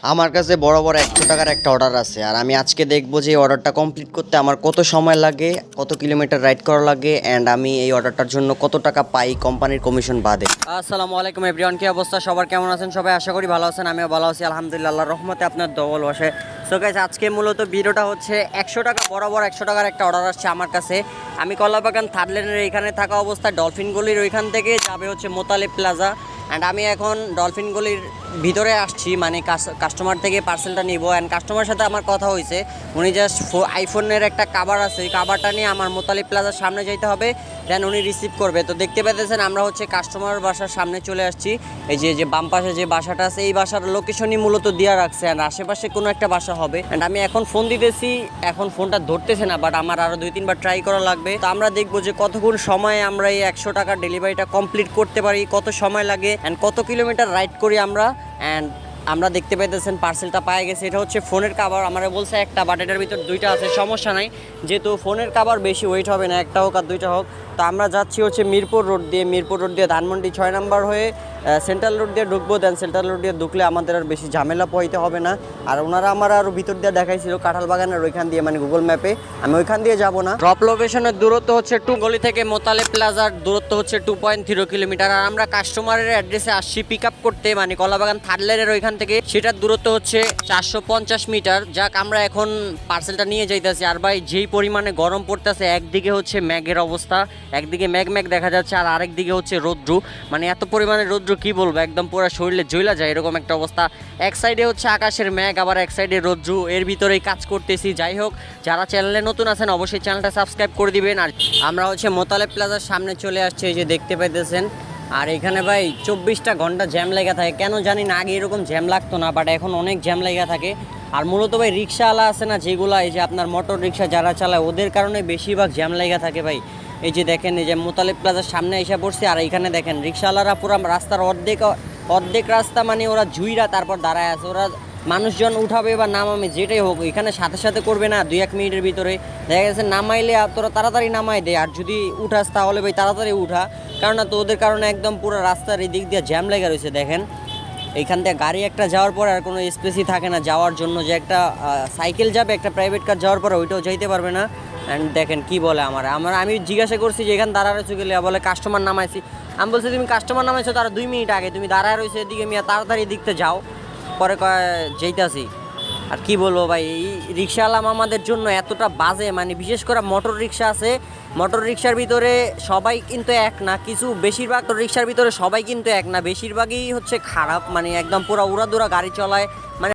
আমার কাছে বড় বড় 100 টাকার একটা অর্ডার আছে, আর আমি আজকে দেখবো যে এই অর্ডারটা কমপ্লিট করতে আমার কত সময় লাগে, কত কিলোমিটার রাইড করা লাগে, অ্যান্ড আমি এই অর্ডারটার জন্য কত টাকা পাই কোম্পানির কমিশন বাদে। আসসালামু আলাইকুম এভরিওয়ান, কি অবস্থা সবার, কেমন আছেন সবাই? আশা করি ভালো আছেন, আমিও ভালো আছি আলহামদুলিল্লাহ, আল্লাহর রহমতে আপনার দোয়া বসে। সো গাইস, আজকে মূলত ভিডিওটা হচ্ছে 100 টাকা, বরাবর 100 টাকার একটা অর্ডার আসছে আমার কাছে। আমি কলাবাগান থার্ড লেনের এখানে থাকা অবস্থায় ডলফিন গলির ওইখান থেকে যাবে হচ্ছে মোতালেব প্লাজা, অ্যান্ড আমি এখন ডলফিন গলির ভিতরে আসছি, মানে কাস্টমার থেকে পার্সেলটা নিব। অ্যান্ড কাস্টমারের সাথে আমার কথা হয়েছে, উনি জাস্ট আইফোনের একটা কাভার আছে, ওই কাভারটা নিয়ে আমার মোতালিব প্লাজার সামনে যাইতে হবে, দেন উনি রিসিভ করবে। তো দেখতে পেতেছেন আমরা হচ্ছে কাস্টমার বাসার সামনে চলে আসছি। এই যে বাম পাশে যে বাসাটা আছে, এই বাসার লোকেশনই মূলত দেওয়া রাখছে, অ্যান্ড আশেপাশে কোনো একটা বাসা হবে। অ্যান্ড আমি এখন ফোন দিতেছি, এখন ফোনটা ধরতেছে না, বাট আমার আরও 2-3 বার ট্রাই করা লাগবে। তো আমরা দেখবো যে কতক্ষণ সময়ে আমরা এই 100 টাকার ডেলিভারিটা কমপ্লিট করতে পারি, কত সময় লাগে, অ্যান্ড কত কিলোমিটার রাইড করি আমরা। অ্যান্ড আমরা দেখতে পাইতেছেন পার্সেলটা পায়ে গেছে। এটা হচ্ছে ফোনের কাভার, আমরা বলছে একটা, বাট এটার ভিতর দুইটা আছে, সমস্যা নাই, যেহেতু ফোনের কাভার বেশি ওয়েট হবে না, একটা হোক আর দুইটা হোক। তো আমরা যাচ্ছি হচ্ছে মিরপুর রোড দিয়ে ধানমন্ডি 6 নম্বর হয়ে সেন্ট্রাল রোড দিয়ে ঢুকবো। দেন সেন্ট্রাল রোড দিয়ে ঢুকলে আমাদের আর বেশি ঝামেলা পোহাইতে হবে না। আর ওনারা আমার আরও ভিতর দিয়ে দেখাইছিল কাঁঠাল বাগানের ওইখান দিয়ে, মানে গুগল ম্যাপে, আমি ওইখান দিয়ে যাব না। ড্রপ লোকেশনের দূরত্ব হচ্ছে গলি থেকে মোতালেব প্লাজার দূরত্ব হচ্ছে 2.0 কিলোমিটার। আর আমরা কাস্টমারের অ্যাড্রেসে আসছি পিক আপ করতে, মানে কলাবাগান থার্ড লেনের ওইখান থেকে, সেটার দূরত্ব হচ্ছে 450 মিটার। যাক, আমরা এখন পার্সেলটা নিয়ে যাইতেছি। আর ভাই, যেই পরিমাণে গরম পড়তেছে, একদিকে হচ্ছে ম্যাগের অবস্থা, একদিকে ম্যাগ দেখা যাচ্ছে, আর আরেকদিকে হচ্ছে রৌদ্র, মানে এত পরিমাণে রৌদ্র কি বলবো, একদম পুরো শরীরে জ্বলা যায় এরকম একটা অবস্থা। এক সাইডে হচ্ছে আকাশের ম্যাগ, আবার এক সাইডে রৌদ্র, এর ভিতরেই কাজ করতেছি। যাই হোক, যারা চ্যানেলে নতুন আছেন অবশ্যই চ্যানেলটা সাবস্ক্রাইব করে দিবেন। আর আমরা হচ্ছে মোতালেব প্লাজার সামনে চলে আসছি, এই যে দেখতে পাইতেছেন। আর এখানে ভাই 24টা ঘন্টা জ্যাম লেগে থাকে, কেন জানি না, আগে এরকম জ্যাম লাগতো না, বাট এখন অনেক জ্যাম লেগে থাকে। আর মূলত ভাই রিক্সাওয়ালা আছে না যেগুলা, এই যে আপনার মোটর রিক্সা যারা চালায়, ওদের কারণে বেশিরভাগ জ্যাম লেগে থাকে ভাই। এই যে দেখেন, এই যে মোতালেব প্লাজার সামনে এসে পড়ছি, আর এইখানে দেখেন রিক্সাওয়ালারা পুরো রাস্তার অর্ধেক রাস্তা, মানে ওরা ঝুইরা তারপর দাঁড়ায় আছে, ওরা মানুষজন উঠাবে বা নামাবে যেটাই হোক, এখানে সাথে সাথে করবে না, 2-1 মিনিটের ভিতরে দেখা গেছে নামাইলে তোরা তাড়াতাড়ি নামাই দে, আর যদি উঠাস তাহলে ভাই তাড়াতাড়ি উঠা, কারণ তো ওদের কারণে একদম পুরো রাস্তার এই দিক দিয়ে জ্যাম লেগে রয়েছে। দেখেন এইখান থেকে গাড়ি একটা যাওয়ার পর আর কোনো স্পেসই থাকে না যাওয়ার জন্য, যে একটা সাইকেল যাবে, একটা প্রাইভেট কার যাওয়ার পরে ওইটাও যাইতে পারবে না। অ্যান্ড দেখেন কি বলে আমি জিজ্ঞাসা করছি যে এখানে দাঁড়া রয়েছে গেলে, বলে কাস্টমার নামাইছি। আমি বলছি তুমি কাস্টমার নামাইছো তার 2 মিনিট আগে, তুমি দাঁড়ায় রয়েছে এদিকে, মিয়া তাড়াতাড়ি দিকতে যাও, পরে যেইতাছি। আর কি বলবো ভাই, এই রিক্সাওয়ালা আমাদের জন্য এতটা বাজে, মানে বিশেষ করে মোটর রিক্সা আছে, মোটর রিক্সার ভিতরে সবাই কিন্তু এক না, কিছু বেশিরভাগ রিক্সার ভিতরে সবাই কিন্তু এক না, বেশিরভাগই হচ্ছে খারাপ, মানে একদম পুরো উড়াদুরা গাড়ি চলায়, মানে